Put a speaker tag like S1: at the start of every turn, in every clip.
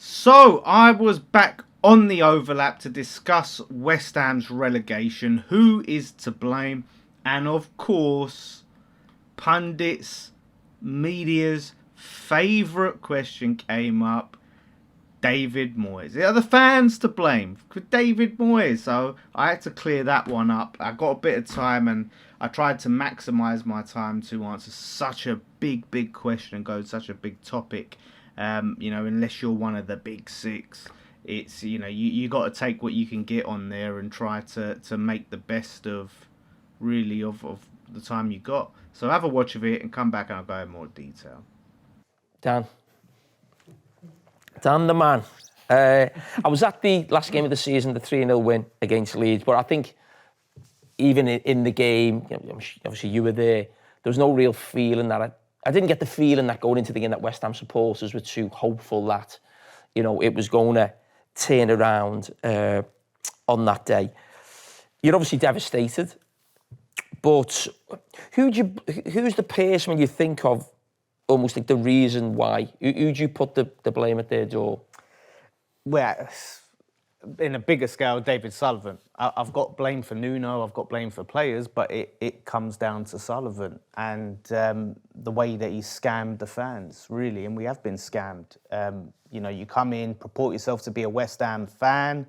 S1: So I was back on the overlap to discuss West Ham's relegation, who is to blame, and of course, pundits, media's favourite question came up: David Moyes. Are the fans to blame for David Moyes? So I had to clear that one up. I got a bit of time and I tried to maximise my time to answer such a big question and go such a big topic. Unless you're one of the big six, it's, you got to take what you can get on there and try to make the best of the time you got. So have a watch of it and come back and I'll go in more detail.
S2: Dan the man. I was at the last game of the season, the 3-0 win against Leeds, but I think even in the game, obviously you were there, there was no real feeling that I didn't get the feeling that going into the game that West Ham supporters were too hopeful that, it was going to turn around on that day. You're obviously devastated, but who's the person when you think of almost like the reason why? Who do you put the blame at their door?
S3: Well, in a bigger scale, David Sullivan. I've got blame for Nuno, I've got blame for players, but it comes down to Sullivan and the way that he scammed the fans, really, and we have been scammed. You come in, purport yourself to be a West Ham fan,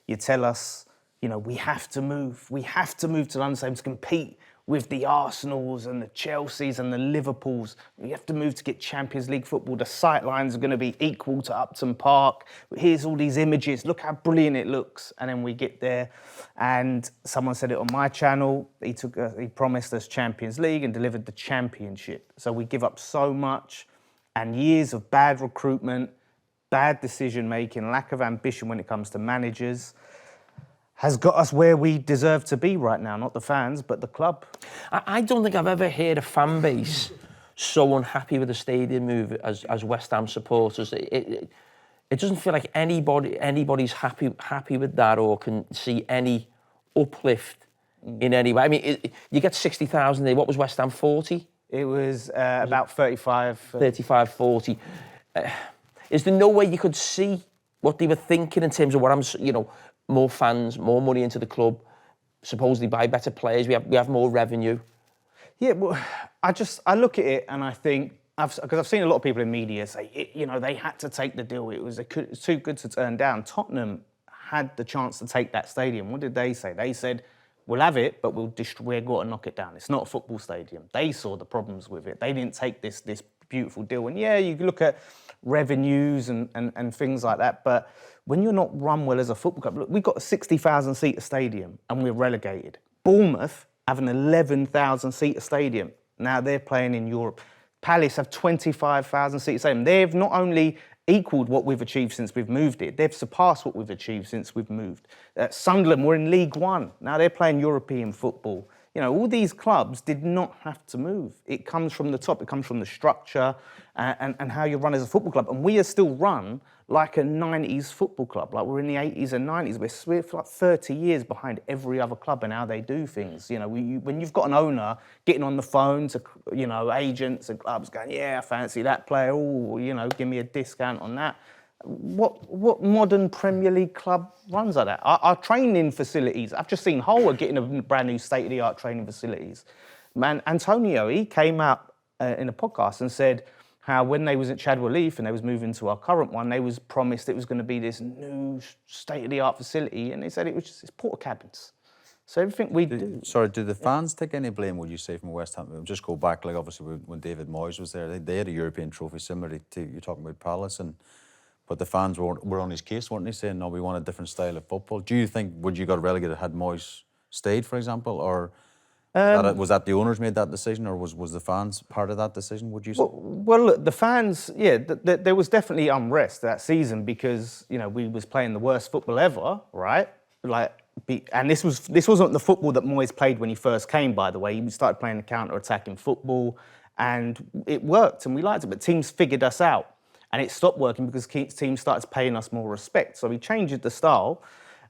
S3: you tell us, we have to move to London to compete with the Arsenals and the Chelseas and the Liverpools. We have to move to get Champions League football. The sightlines are going to be equal to Upton Park. Here's all these images. Look how brilliant it looks. And then we get there, and someone said it on my channel. He promised us Champions League and delivered the championship. So we give up so much, and years of bad recruitment, bad decision making, lack of ambition when it comes to managers, has got us where we deserve to be right now. Not the fans, but the club.
S2: I don't think I've ever heard a fan base so unhappy with the stadium move as West Ham supporters. It doesn't feel like anybody's happy with that or can see any uplift in any way. I mean, you get 60,000 there. What was West Ham, 40?
S3: It was about 35.
S2: 35, 40. Is there no way you could see what they were thinking in terms of what more fans, more money into the club, supposedly buy better players, we have more revenue?
S3: Yeah, well, I look at it and I think, because I've seen a lot of people in media say, they had to take the deal. It was too good to turn down. Tottenham had the chance to take that stadium. What did they say? They said, we'll have it, but we've got to knock it down. It's not a football stadium. They saw the problems with it. They didn't take this beautiful deal. And yeah, you look at revenues and things like that, but when you're not run well as a football club, look, we've got a 60,000-seater stadium and we're relegated. Bournemouth have an 11,000-seater stadium. Now they're playing in Europe. Palace have 25,000-seater stadium. They've not only equalled what we've achieved since we've moved it, they've surpassed what we've achieved since we've moved. Sunderland were in League One. Now they're playing European football. All these clubs did not have to move. It comes from the top. It comes from the structure and how you run as a football club. And we are still run like a 90s football club. Like we're in the 80s and 90s. We're like 30 years behind every other club and how they do things. When you've got an owner getting on the phone to, agents and clubs going, yeah, I fancy that player. Oh, give me a discount on that. What modern Premier League club runs like that? Our training facilities, I've just seen Hull are getting a brand new state-of-the-art training facilities. Man, Antonio, he came out in a podcast and said how when they was at Chadwell Heath and they was moving to our current one, they was promised it was going to be this new state-of-the-art facility, and they said it was just porta cabins. So everything we do.
S4: Sorry, do the fans take any blame, would you say, from West Ham? Just go back, like obviously when David Moyes was there, they had a European trophy similar to, you're talking about Palace, but the fans were on his case, weren't they, saying, no, we want a different style of football. Do you think, would you got relegated had Moyes stayed, for example, or was that the owners made that decision, or was the fans part of that decision, would you say?
S3: Well, look, the fans, yeah, there was definitely unrest that season because, we was playing the worst football ever, right? And this wasn't the football that Moyes played when he first came, by the way. He started playing the counter-attacking football, and it worked, and we liked it, but teams figured us out. And it stopped working because teams started paying us more respect. So we changed the style,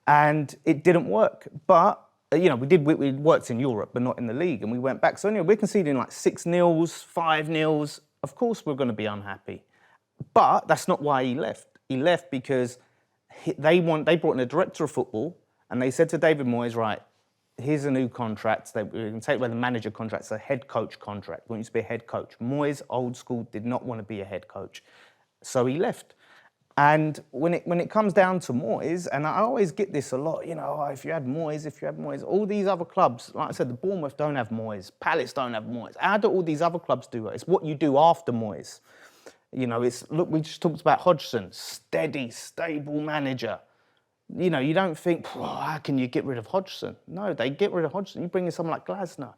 S3: and it didn't work. But we worked in Europe, but not in the league, and we went back. So anyway, we're conceding like 6-0s, 5-0s. Of course, we're going to be unhappy. But that's not why he left. He left because they brought in a director of football, and they said to David Moyes, right, here's a new contract. We're going to take away the manager contract. It's a head coach contract. We want you to be a head coach. Moyes, old school, did not want to be a head coach. So he left. And when it comes down to Moyes, and I always get this a lot, if you had Moyes, all these other clubs, like I said, the Bournemouth don't have Moyes, Palace don't have Moyes. How do all these other clubs do it? It's what you do after Moyes. We just talked about Hodgson, steady, stable manager. You don't think, how can you get rid of Hodgson? No, they get rid of Hodgson. You bring in someone like Glasner.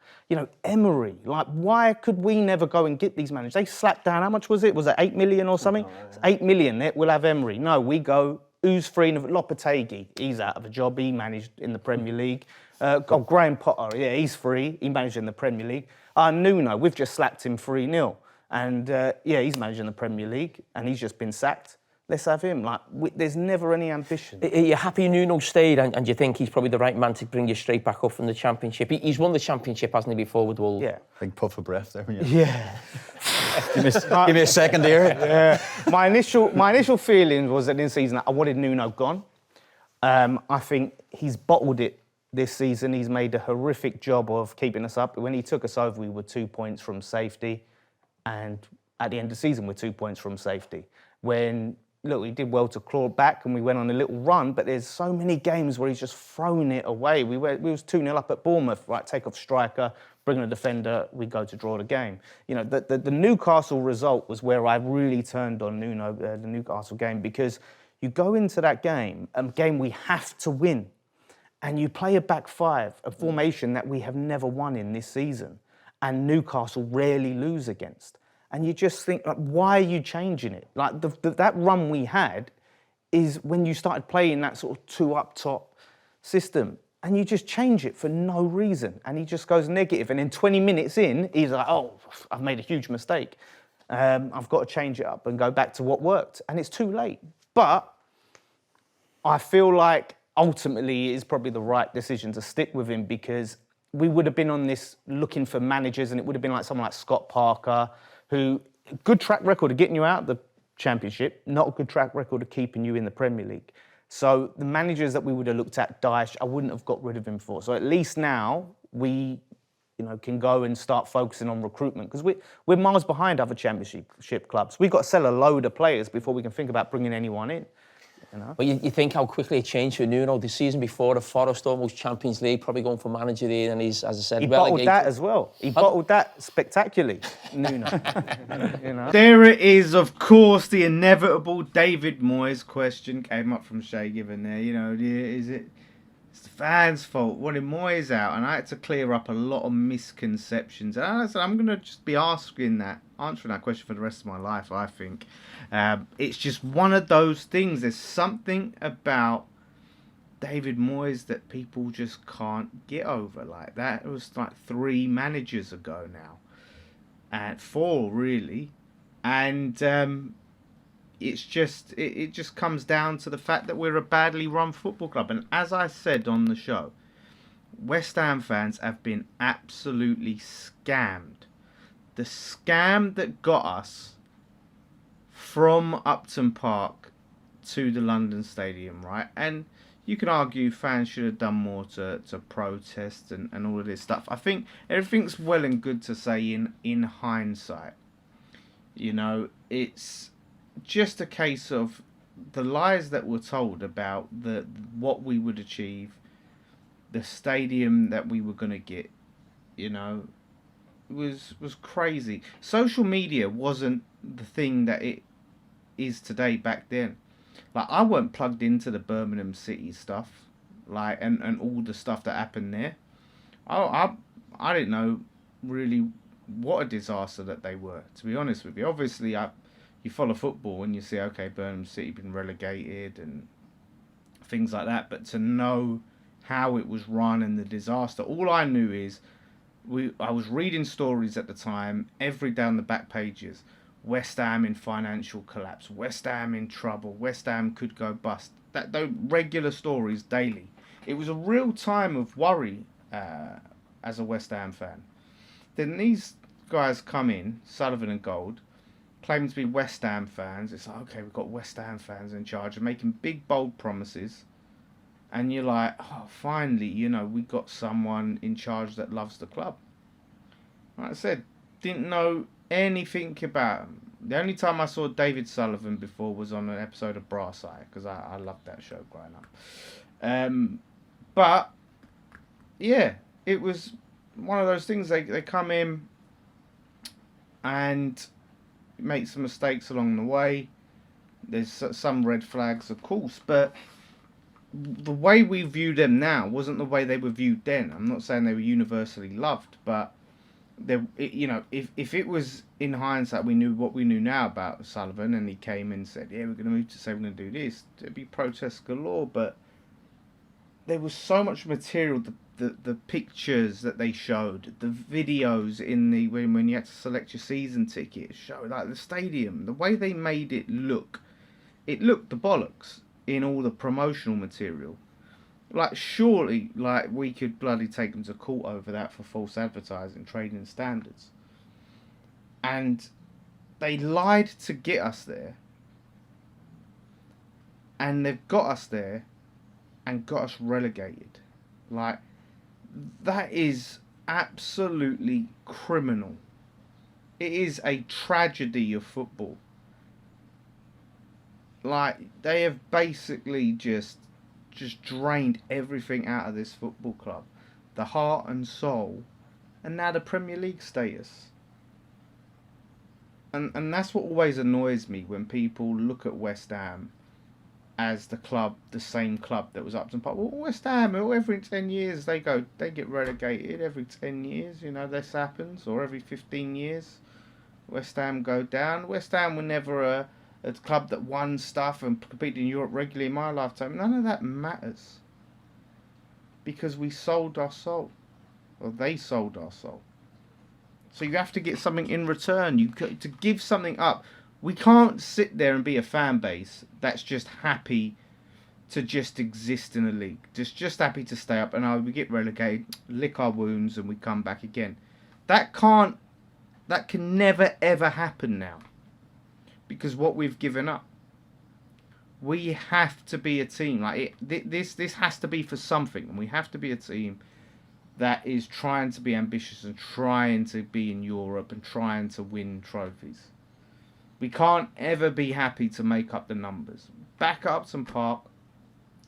S3: Emery. Like, why could we never go and get these managers? They slapped down, how much was it? Was it 8 million or something? It's 8 million, we'll have Emery. No, we go, who's free? Lopetegui, he's out of a job. He managed in the Premier League. Graham Potter, yeah, he's free. He managed in the Premier League. Nuno, we've just slapped him 3-0. And, he's managing the Premier League, and he's just been sacked. Let's have him. There's never any ambition.
S2: Are you happy Nuno stayed, and you think he's probably the right man to bring you straight back up from the Championship? He's won the Championship, hasn't he, before with Wolves?
S3: Yeah.
S4: Big puff of breath there.
S3: Yeah.
S4: Give me a second here.
S3: Yeah. My initial feeling was that in season I wanted Nuno gone. I think he's bottled it this season. He's made a horrific job of keeping us up. When he took us over, we were 2 points from safety, and at the end of the season, we're 2 points from safety. We did well to claw back and we went on a little run, but there's so many games where he's just thrown it away. We was 2-0 up at Bournemouth, right? Take off striker, bring in a defender, we go to draw the game. The Newcastle result was where I really turned on Nuno, the Newcastle game, because you go into that game, a game we have to win, and you play a back five, a formation that we have never won in this season, and Newcastle rarely lose against. And you just think, why are you changing it? That run we had is when you started playing that sort of two up top system, and you just change it for no reason. And he just goes negative. And then 20 minutes in, he's like, I've made a huge mistake. I've got to change it up and go back to what worked. And it's too late. But I feel like ultimately it is probably the right decision to stick with him, because we would have been on this looking for managers, and it would have been like someone like Scott Parker, who, good track record of getting you out of the Championship, not a good track record of keeping you in the Premier League. So the managers that we would have looked at, Dyche, I wouldn't have got rid of him for. So at least now we, can go and start focusing on recruitment, because we're miles behind other Championship clubs. We've got to sell a load of players before we can think about bringing anyone in.
S2: But you think how quickly it changed for Nuno. The season before, the Forest almost Champions League, probably going for manager there, and he's, as I said,
S3: he
S2: relegated.
S3: Bottled that as well. He bottled that spectacularly, Nuno.
S1: There it is, of course, the inevitable David Moyes question came up from Shay Given there. Is it? It's the fans' fault. Wanted Moyes out, and I had to clear up a lot of misconceptions. And I said I'm going to just be answering that question for the rest of my life, I think. It's just one of those things. There's something about David Moyes that people just can't get over. Like that. It was like 3 managers ago now. And 4 really. And it's just it just comes down to the fact that we're a badly run football club. And as I said on the show, West Ham fans have been absolutely scammed. The scam that got us from Upton Park to the London Stadium, right? And you can argue fans should have done more to protest and all of this stuff. I think everything's well and good to say in hindsight. It's just a case of the lies that were told about what we would achieve, the stadium that we were going to get, was crazy. Social media wasn't the thing that it is today back then. Like, I weren't plugged into the Birmingham City stuff, like, and all the stuff that happened there. I didn't know really what a disaster that they were, to be honest with you. Obviously, you follow football and you see, okay, Birmingham City been relegated and things like that, but to know how it was run and the disaster, all I knew is I was reading stories at the time, every down the back pages. West Ham in financial collapse, West Ham in trouble, West Ham could go bust. Those regular stories daily. It was a real time of worry as a West Ham fan. Then these guys come in, Sullivan and Gold, claiming to be West Ham fans. It's like, okay, we've got West Ham fans in charge and making big, bold promises. And you're like, oh, finally, we got someone in charge that loves the club. Like I said, didn't know anything about him. The only time I saw David Sullivan before was on an episode of Brass Eye, because I loved that show growing up. But, yeah, it was one of those things. They come in and make some mistakes along the way. There's some red flags, of course, but the way we view them now wasn't the way they were viewed then. I'm not saying they were universally loved, but if it was in hindsight we knew what we knew now about Sullivan, and he came in and said, yeah, we're going to move to say we're going to do this, there'd be protests galore. But there was so much material, the pictures that they showed, the videos in the when you had to select your season ticket, show like the stadium, the way they made it looked the bollocks in all the promotional material. Like, surely, like, we could bloody take them to court over that for false advertising, trading standards. And they lied to get us there. And they've got us there and got us relegated. Like, that is absolutely criminal. It is a tragedy of football. Like, they have basically just drained everything out of this football club. The heart and soul. And now the Premier League status. And that's what always annoys me, when people look at West Ham as the club, the same club that was Upton Park. Well, West Ham, every 10 years they get relegated. Every 10 years, this happens. Or every 15 years, West Ham go down. West Ham were never a club that won stuff and competed in Europe regularly in my lifetime. None of that matters. Because we sold our soul. Or they sold our soul. So you have to get something in return. To give something up. We can't sit there and be a fan base that's just happy to just exist in a league. Just happy to stay up, and we get relegated, lick our wounds, and we come back again. That can never ever happen now. Because what we've given up. We have to be a team. Like this has to be for something, and we have to be a team that is trying to be ambitious and trying to be in Europe and trying to win trophies. We can't ever be happy to make up the numbers. Back at Upton Park,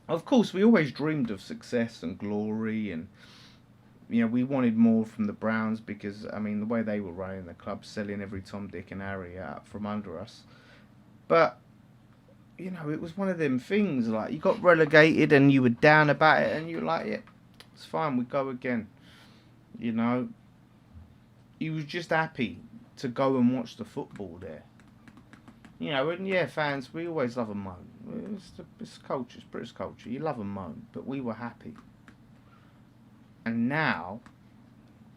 S1: of course, we always dreamed of success and glory, and we wanted more from the Browns because, the way they were running the club, selling every Tom, Dick and Harry out from under us. But, it was one of them things, like, you got relegated and you were down about it, and you were like, yeah, it's fine, we go again. You was just happy to go and watch the football there. And fans, we always love a moan. It's culture, it's British culture. You love a moan, but we were happy. And now,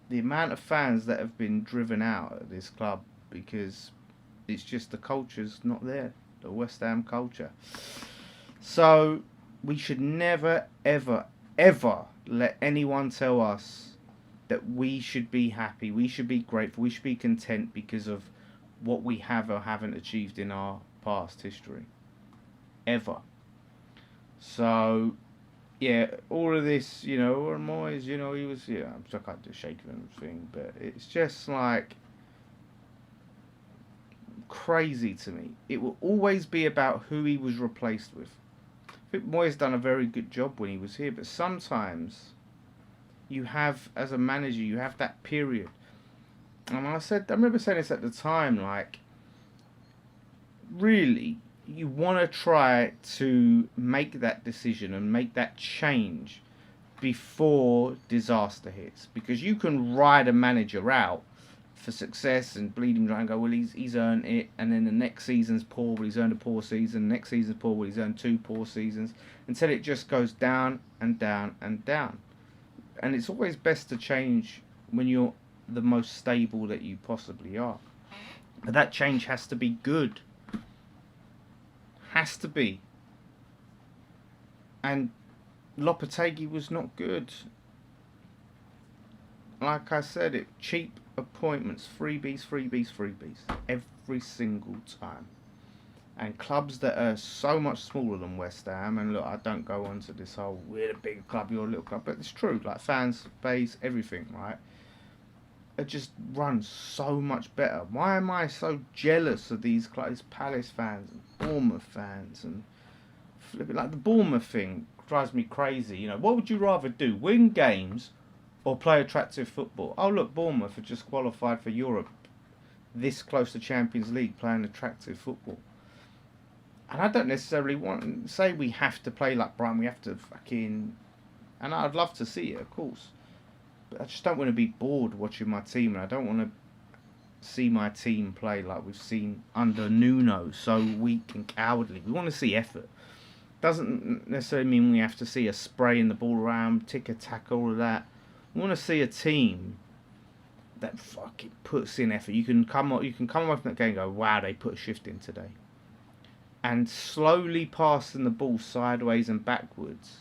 S1: the amount of fans that have been driven out of this club because it's just the culture's not there, the West Ham culture. So we should never, ever, ever let anyone tell us that we should be happy, we should be grateful, we should be content because of what we have or haven't achieved in our past history. Ever. So, all of this, or Moyes, he was, I can't do shaking and everything, but it's just like crazy to me. It will always be about who he was replaced with. I think Moyes done a very good job when he was here, but sometimes you have, as a manager, you have that period. And I remember saying this at the time, like, really, you want to try to make that decision and make that change before disaster hits. Because you can ride a manager out for success and bleed him dry and go, well, he's earned it. And then the next season's poor, well, he's earned a poor season. Next season's poor, well, he's earned 2 poor seasons. Until it just goes down and down and down. And it's always best to change when you're the most stable that you possibly are. But that change has to be good. Has to be. And Lopetegui was not good. Like I said, cheap appointments, freebies, every single time. And clubs that are so much smaller than West Ham, and look, I don't go on to this whole, we're a big club, you're a little club, but it's true, like fans, base, everything, right? It just runs so much better. Why am I so jealous of these clubs, Palace fans, and Bournemouth fans, and like the Bournemouth thing drives me crazy. You know, what would you rather do, win games or play attractive football? Oh look, Bournemouth have just qualified for Europe, this close to Champions League, playing attractive football. And I don't necessarily want to say we have to play like Brighton, we have to fucking... And I'd love to see it, of course. But I just don't want to be bored watching my team, and I don't want to see my team play like we've seen under Nuno, so weak and cowardly. We want to see effort. Doesn't necessarily mean we have to see us spraying the ball around, tick-a-tack, all of that. We want to see a team that fucking puts in effort. You can come away from that game and go, wow, they put a shift in today. And slowly passing the ball sideways and backwards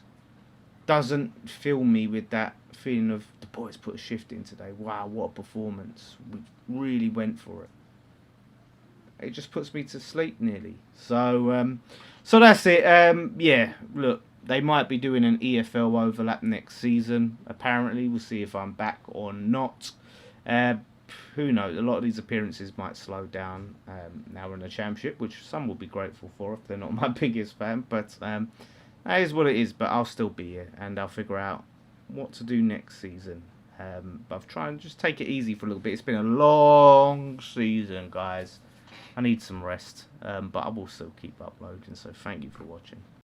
S1: doesn't fill me with that feeling of the boys put a shift in today. Wow, what a performance. We really went for it. It just puts me to sleep nearly. So that's it. Yeah, look, they might be doing an EFL overlap next season. Apparently, we'll see if I'm back or not. Who knows? A lot of these appearances might slow down now we're in the Championship, which some will be grateful for if they're not my biggest fan. But that is what it is. But I'll still be here, and I'll figure out what to do next season. But I've tried to just take it easy for a little bit. It's been a long season, guys. I need some rest, but I will still keep uploading. So thank you for watching.